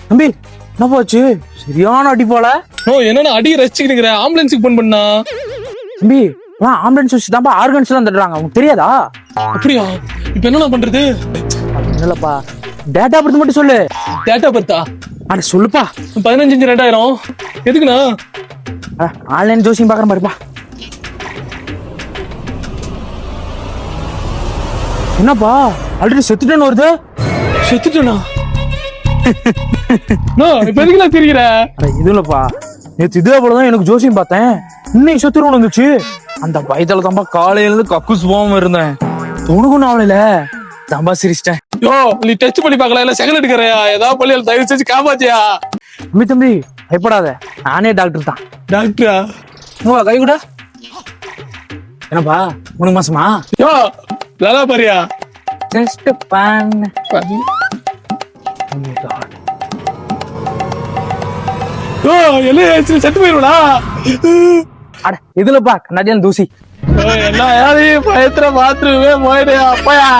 தம்பி என்ன போச்சு? சரியான அடி போல. ஓ என்னன்னா அடி ரசிச்சுக்கிட்டு ஆம்புலன்ஸுக்கு போன் பண்ணா. தம்பி ஆம்புலன்ஸ் வச்சு தான்ப்பா ஆர்கன்ஸ் எல்லாம் தட்டுறாங்க, உங்களுக்கு தெரியாதா? அப்படியா? இப்ப என்ன பண்றது? இல்லப்பா, டேட்டா பர்த் மட்டும் சொல்லு. டேட்டா பர்த்தா? அட சொல்லுப்பா. 15/5/2000. எதுக்குண்ணா? ஆன்லைன் ஜோசியம் பாக்குற மாதிரிப்பா. என்னப்பா ஆல்ரெடி செத்துட்டேன்னு வருது? செத்துட்டேனா? இப்ப எதுக்குண்ணா தெரிகிற? இது இல்லப்பா, நேற்று இதே போலதான் எனக்கு ஜோசியம் பார்த்தேன், இன்னைக்கு செத்துருவோம் வந்துச்சு. அந்த பயத்துல தான்பா காலையில இருந்து கக்கூஸ் போகாம இருந்தேன். துணுக்குன்னு அவளையில தான்பா சிரிச்சிட்டேன். யோ நீ டெஸ்ட் பண்ணி பார்க்கல, இல்ல செகண்ட் எடுக்கிறையா? ஏதாவது பள்ளியில் தயவு செஞ்சு காப்பாத்தியா? தம்பி பயப்படாத, நானே டாக்டர் தான். டாக்டரா? கை கூட. என்னப்பா 3 மாசமா? யோ நல்லா பாரியா? ஜஸ்ட் பண்ண. ஓ எல்லாம் செத்து போயிருவா. அட இதுலப்பா கண்ணாடியான தூசி. என்ன யாரையும் பயத்துல பாத்துருவே போயிடு அப்பயா.